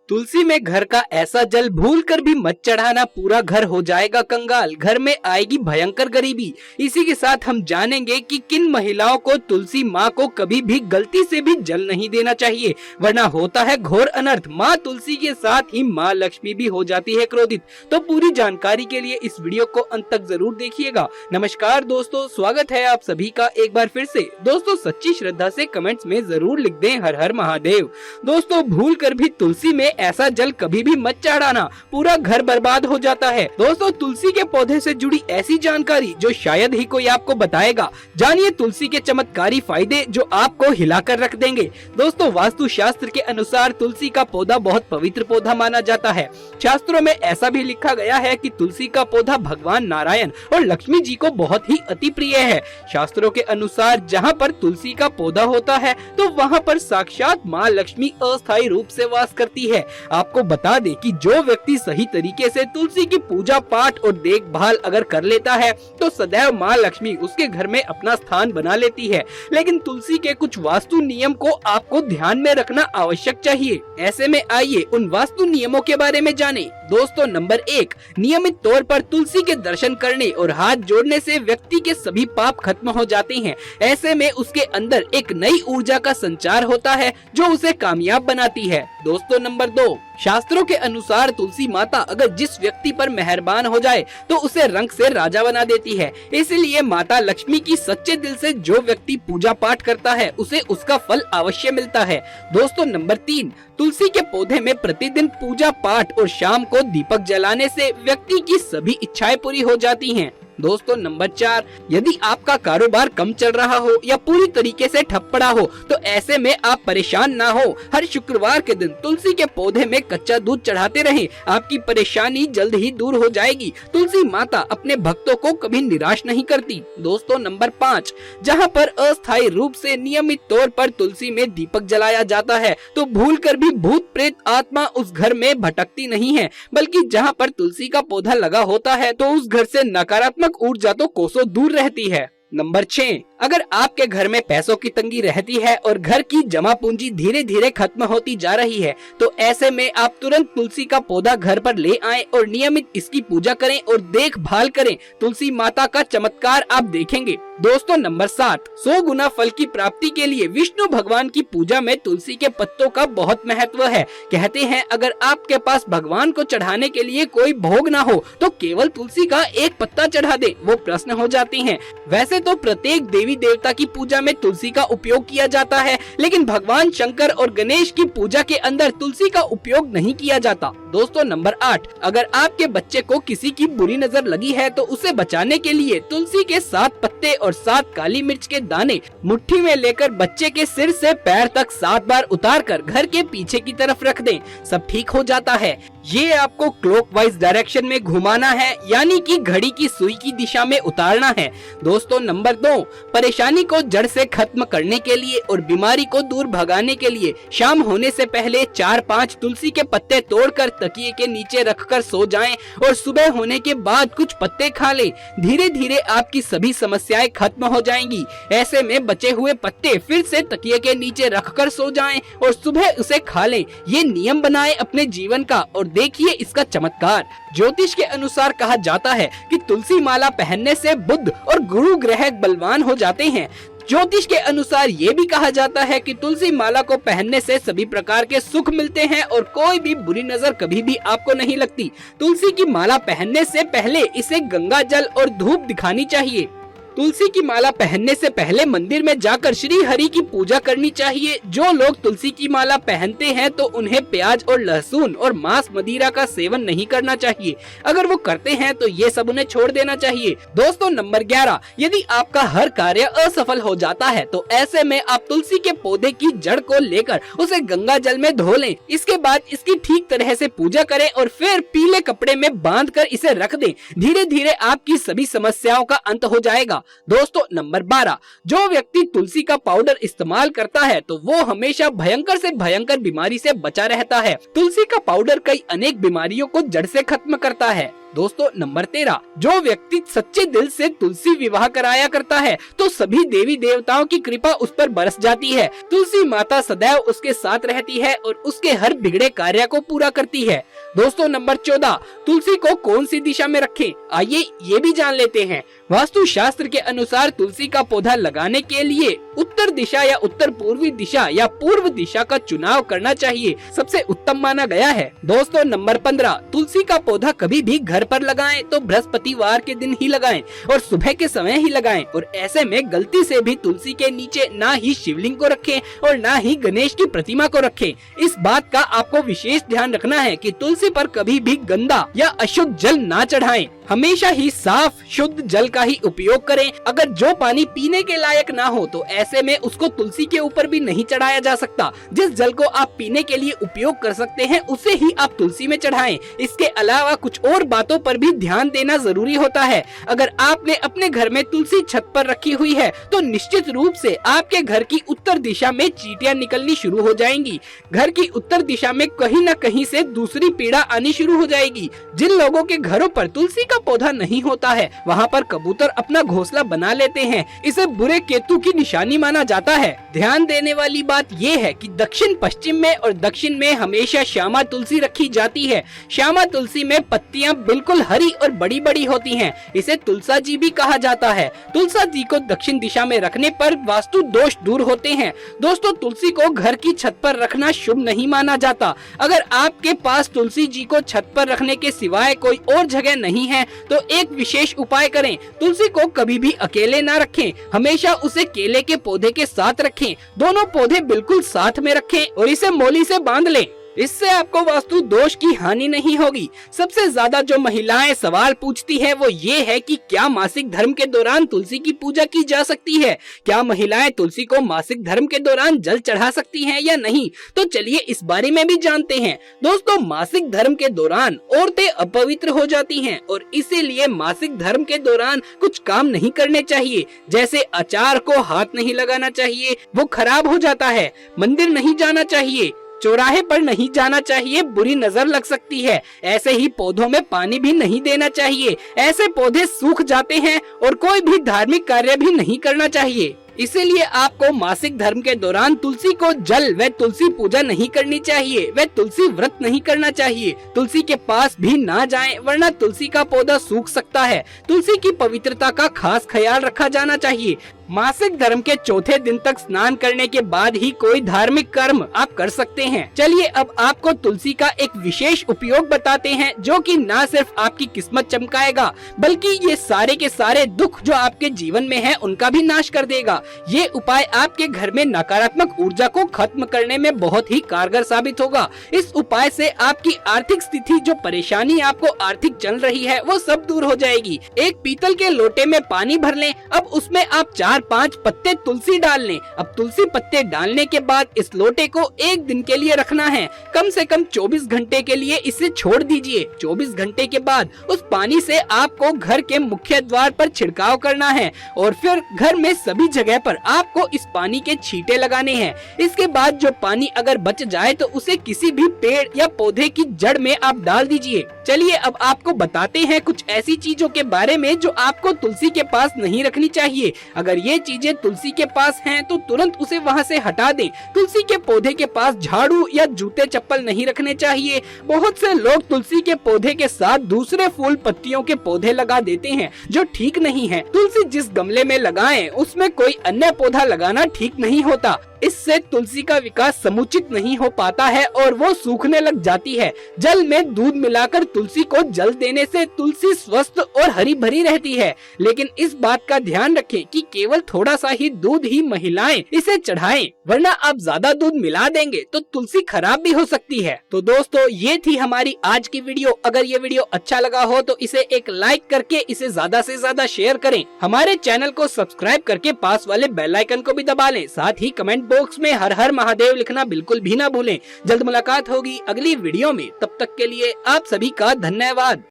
तुलसी में घर का ऐसा जल भूल कर भी मत चढ़ाना, पूरा घर हो जाएगा कंगाल, घर में आएगी भयंकर गरीबी। इसी के साथ हम जानेंगे कि किन महिलाओं को तुलसी माँ को कभी भी गलती से भी जल नहीं देना चाहिए, वरना होता है घोर अनर्थ। माँ तुलसी के साथ ही माँ लक्ष्मी भी हो जाती है क्रोधित। तो पूरी जानकारी के लिए इस वीडियो को अंत तक जरूर देखिएगा। नमस्कार दोस्तों, स्वागत है आप सभी का एक बार फिर से। दोस्तों सच्ची श्रद्धा से कमेंट्स में जरूर लिख दें हर हर महादेव। दोस्तों भूल कर भी तुलसी में ऐसा जल कभी भी मत चढ़ाना, पूरा घर बर्बाद हो जाता है। दोस्तों तुलसी के पौधे से जुड़ी ऐसी जानकारी जो शायद ही कोई आपको बताएगा। जानिए तुलसी के चमत्कारी फायदे जो आपको हिलाकर रख देंगे। दोस्तों वास्तु शास्त्र के अनुसार तुलसी का पौधा बहुत पवित्र पौधा माना जाता है। शास्त्रों में ऐसा भी लिखा गया है कि तुलसी का पौधा भगवान नारायण और लक्ष्मी जी को बहुत ही अति प्रिय है। शास्त्रों के अनुसार जहाँ पर तुलसी का पौधा होता है तो वहाँ पर साक्षात माँ लक्ष्मी अस्थायी रूप से वास करती है। आपको बता दें कि जो व्यक्ति सही तरीके से तुलसी की पूजा पाठ और देखभाल अगर कर लेता है तो सदैव माँ लक्ष्मी उसके घर में अपना स्थान बना लेती है। लेकिन तुलसी के कुछ वास्तु नियम को आपको ध्यान में रखना आवश्यक चाहिए। ऐसे में आइए उन वास्तु नियमों के बारे में जाने। दोस्तों नंबर 1, नियमित तौर पर तुलसी के दर्शन करने और हाथ जोड़ने से व्यक्ति के सभी पाप खत्म हो जाते हैं। ऐसे में उसके अंदर एक नई ऊर्जा का संचार होता है जो उसे कामयाब बनाती है। दोस्तों नंबर 2, शास्त्रों के अनुसार तुलसी माता अगर जिस व्यक्ति पर मेहरबान हो जाए तो उसे रंग से राजा बना देती है। इसलिए माता लक्ष्मी की सच्चे दिल से जो व्यक्ति पूजा पाठ करता है उसे उसका फल अवश्य मिलता है। दोस्तों नंबर 3, तुलसी के पौधे में प्रतिदिन पूजा पाठ और शाम को दीपक जलाने से व्यक्ति की सभी इच्छाएं पूरी हो जाती हैं। दोस्तों नंबर 4, यदि आपका कारोबार कम चल रहा हो या पूरी तरीके से ठप पड़ा हो तो ऐसे में आप परेशान ना हो। हर शुक्रवार के दिन तुलसी के पौधे में कच्चा दूध चढ़ाते रहें, आपकी परेशानी जल्द ही दूर हो जाएगी। तुलसी माता अपने भक्तों को कभी निराश नहीं करती। दोस्तों नंबर 5, जहां पर अस्थायी रूप से नियमित तौर पर तुलसी में दीपक जलाया जाता है तो भूल कर भी भूत प्रेत आत्मा उस घर में भटकती नहीं है, बल्कि जहाँ पर तुलसी का पौधा लगा होता है तो उस घर से नकारात्मक ऊर्जा तो कोसों दूर रहती है। नंबर 6, अगर आपके घर में पैसों की तंगी रहती है और घर की जमा पूंजी धीरे धीरे खत्म होती जा रही है तो ऐसे में आप तुरंत तुलसी का पौधा घर पर ले आएं और नियमित इसकी पूजा करें और देखभाल करें। तुलसी माता का चमत्कार आप देखेंगे। दोस्तों नंबर 7, 100 गुना फल की प्राप्ति के लिए विष्णु भगवान की पूजा में तुलसी के पत्तों का बहुत महत्व है। कहते हैं अगर आपके पास भगवान को चढ़ाने के लिए कोई भोग ना हो तो केवल तुलसी का एक पत्ता चढ़ा दे, वो प्रसन्न हो जाती हैं। वैसे तो प्रत्येक देवी देवता की पूजा में तुलसी का उपयोग किया जाता है, लेकिन भगवान शंकर और गणेश की पूजा के अंदर तुलसी का उपयोग नहीं किया जाता। दोस्तों नंबर 8, अगर आपके बच्चे को किसी की बुरी नजर लगी है तो उसे बचाने के लिए तुलसी के 7 पत्ते और 7 काली मिर्च के दाने मुट्ठी में लेकर बच्चे के सिर से पैर तक 7 बार उतारकर घर के पीछे की तरफ रख दें, सब ठीक हो जाता है। ये आपको क्लॉकवाइज डायरेक्शन में घुमाना है, यानी कि घड़ी की सुई की दिशा में उतारना है। दोस्तों नंबर 2, परेशानी को जड़ से खत्म करने के लिए और बीमारी को दूर भगाने के लिए शाम होने से पहले 4-5 तुलसी के पत्ते तोड़कर तकिए के नीचे रखकर सो जाएं और सुबह होने के बाद कुछ पत्ते खा लें। धीरे धीरे आपकी सभी समस्याएं खत्म हो जाएंगी। ऐसे में बचे हुए पत्ते फिर से तकिए के नीचे रखकर सो जाएं और सुबह उसे खा लें। ये नियम बनाएं अपने जीवन का और देखिए इसका चमत्कार। ज्योतिष के अनुसार कहा जाता है कि तुलसी माला पहनने से बुध और गुरु ग्रह बलवान हो जाते हैं। ज्योतिष के अनुसार ये भी कहा जाता है कि तुलसी माला को पहनने से सभी प्रकार के सुख मिलते हैं और कोई भी बुरी नजर कभी भी आपको नहीं लगती। तुलसी की माला पहनने से पहले इसे गंगा जल और धूप दिखानी चाहिए। तुलसी की माला पहनने से पहले मंदिर में जाकर श्री हरि की पूजा करनी चाहिए। जो लोग तुलसी की माला पहनते हैं तो उन्हें प्याज और लहसुन और मांस मदिरा का सेवन नहीं करना चाहिए। अगर वो करते हैं तो ये सब उन्हें छोड़ देना चाहिए। दोस्तों नंबर 11, यदि आपका हर कार्य असफल हो जाता है तो ऐसे में आप तुलसी के पौधे की जड़ को लेकर उसे गंगा जल में धो लें। इसके बाद इसकी ठीक तरह से पूजा करें और फिर पीले कपड़े में बांध कर इसे रख दें। धीरे धीरे आपकी सभी समस्याओं का अंत हो जाएगा। दोस्तों नंबर 12, जो व्यक्ति तुलसी का पाउडर इस्तेमाल करता है तो वो हमेशा भयंकर से भयंकर बीमारी से बचा रहता है। तुलसी का पाउडर कई अनेक बीमारियों को जड़ से खत्म करता है। दोस्तों नंबर 13, जो व्यक्ति सच्चे दिल से तुलसी विवाह कराया करता है तो सभी देवी देवताओं की कृपा उस पर बरस जाती है। तुलसी माता सदैव उसके साथ रहती है और उसके हर बिगड़े कार्य को पूरा करती है। दोस्तों नंबर 14, तुलसी को कौन सी दिशा में रखें, आइए ये भी जान लेते हैं। वास्तु शास्त्र के अनुसार तुलसी का पौधा लगाने के लिए उत्तर दिशा या उत्तर पूर्वी दिशा या पूर्व दिशा का चुनाव करना चाहिए, सबसे उत्तम माना गया है। दोस्तों नंबर 15, तुलसी का पौधा कभी भी घर पर लगाएं तो बृहस्पतिवार के दिन ही लगाएं और सुबह के समय ही लगाएं, और ऐसे में गलती से भी तुलसी के नीचे ना ही शिवलिंग को रखें और ना ही गणेश की प्रतिमा को रखें। इस बात का आपको विशेष ध्यान रखना है कि तुलसी पर कभी भी गंदा या अशुद्ध जल ना चढ़ाएं। हमेशा ही साफ शुद्ध जल का ही उपयोग करें। अगर जो पानी पीने के लायक ना हो तो ऐसे में उसको तुलसी के ऊपर भी नहीं चढ़ाया जा सकता। जिस जल को आप पीने के लिए उपयोग कर सकते हैं उसे ही आप तुलसी में चढ़ाएं। इसके अलावा कुछ और बातों पर भी ध्यान देना जरूरी होता है। अगर आपने अपने घर में तुलसी छत पर रखी हुई है तो निश्चित रूप से आपके घर की उत्तर दिशा में चींटियां निकलनी शुरू हो जाएंगी। घर की उत्तर दिशा में कहीं न कहीं से दूसरी पीड़ा आनी शुरू हो जाएगी। जिन लोगों के घरों पर तुलसी का पौधा नहीं होता है वहाँ पर कबूतर अपना घोंसला बना लेते हैं। इसे बुरे केतु की निशानी माना जाता है। ध्यान देने वाली बात ये है कि दक्षिण पश्चिम में और दक्षिण में हमेशा श्यामा तुलसी रखी जाती है। श्यामा तुलसी में पत्तियां बिल्कुल हरी और बड़ी बड़ी होती हैं। इसे तुलसा जी भी कहा जाता है। तुलसा जी को दक्षिण दिशा में रखने पर वास्तु दोष दूर होते हैं। दोस्तों तुलसी को घर की छत पर रखना शुभ नहीं माना जाता। अगर आपके पास तुलसी जी को छत पर रखने के सिवाय कोई और जगह नहीं है तो एक विशेष उपाय करें। तुलसी को कभी भी अकेले ना रखें, हमेशा उसे केले के पौधे के साथ रखें। दोनों पौधे बिल्कुल साथ में रखें और इसे मोली से बांध लें। इससे आपको वास्तु दोष की हानि नहीं होगी। सबसे ज्यादा जो महिलाएं सवाल पूछती है वो ये है कि क्या मासिक धर्म के दौरान तुलसी की पूजा की जा सकती है, क्या महिलाएं तुलसी को मासिक धर्म के दौरान जल चढ़ा सकती हैं या नहीं। तो चलिए इस बारे में भी जानते हैं। दोस्तों मासिक धर्म के दौरान औरतें अपवित्र हो जाती हैं और इसीलिए मासिक धर्म के दौरान कुछ काम नहीं करने चाहिए। जैसे अचार को हाथ नहीं लगाना चाहिए, वो खराब हो जाता है। मंदिर नहीं जाना चाहिए, चौराहे पर नहीं जाना चाहिए, बुरी नजर लग सकती है। ऐसे ही पौधों में पानी भी नहीं देना चाहिए, ऐसे पौधे सूख जाते हैं। और कोई भी धार्मिक कार्य भी नहीं करना चाहिए। इसीलिए आपको मासिक धर्म के दौरान तुलसी को जल व तुलसी पूजा नहीं करनी चाहिए, व तुलसी व्रत नहीं करना चाहिए। तुलसी के पास भी ना जाएं, वरना तुलसी का पौधा सूख सकता है। तुलसी की पवित्रता का खास ख्याल रखा जाना चाहिए। मासिक धर्म के चौथे दिन तक स्नान करने के बाद ही कोई धार्मिक कर्म आप कर सकते हैं। चलिए अब आपको तुलसी का एक विशेष उपयोग बताते हैं जो कि न सिर्फ आपकी किस्मत चमकाएगा बल्कि ये सारे के सारे दुख जो आपके जीवन में है उनका भी नाश कर देगा। ये उपाय आपके घर में नकारात्मक ऊर्जा को खत्म करने में बहुत ही कारगर साबित होगा। इस उपाय से आपकी आर्थिक स्थिति, जो परेशानी आपको आर्थिक चल रही है, वो सब दूर हो जाएगी। एक पीतल के लोटे में पानी भर लें। अब उसमें आप 4-5 पत्ते तुलसी डाल लें। अब तुलसी पत्ते डालने के बाद इस लोटे को 1 दिन के लिए रखना है। कम से कम 24 घंटे के लिए इसे छोड़ दीजिए। 24 घंटे के बाद उस पानी से आपको घर के मुख्य द्वार पर छिड़काव करना है और फिर घर में सभी जगह पर आपको इस पानी के छींटे लगाने हैं। इसके बाद जो पानी अगर बच जाए तो उसे किसी भी पेड़ या पौधे की जड़ में आप डाल दीजिए। चलिए अब आपको बताते हैं कुछ ऐसी चीजों के बारे में जो आपको तुलसी के पास नहीं रखनी चाहिए। अगर ये चीजें तुलसी के पास हैं तो तुरंत उसे वहाँ से हटा दें। तुलसी के पौधे के पास झाड़ू या जूते चप्पल नहीं रखने चाहिए। बहुत से लोग तुलसी के पौधे के साथ दूसरे फूल पत्तियों के पौधे लगा देते हैं जो ठीक नहीं है। तुलसी जिस गमले में लगाएं उसमें कोई अन्य पौधा लगाना ठीक नहीं होता। इससे तुलसी का विकास समुचित नहीं हो पाता है और वो सूखने लग जाती है। जल में दूध मिलाकर तुलसी को जल देने से तुलसी स्वस्थ और हरी भरी रहती है। लेकिन इस बात का ध्यान रखें कि केवल थोड़ा सा ही दूध ही महिलाएं इसे चढ़ाएं, वरना आप ज्यादा दूध मिला देंगे तो तुलसी खराब भी हो सकती है। तो दोस्तों ये थी हमारी आज की वीडियो। अगर ये वीडियो अच्छा लगा हो तो इसे एक लाइक करके इसे ज्यादा से ज्यादा शेयर करें। हमारे चैनल को सब्सक्राइब करके पास वाले बेल आइकन को भी दबा लें। साथ ही कमेंट बॉक्स में हर हर महादेव लिखना बिल्कुल भी ना भूलें। जल्द मुलाकात होगी अगली वीडियो में। तब तक के लिए आप सभी का धन्यवाद।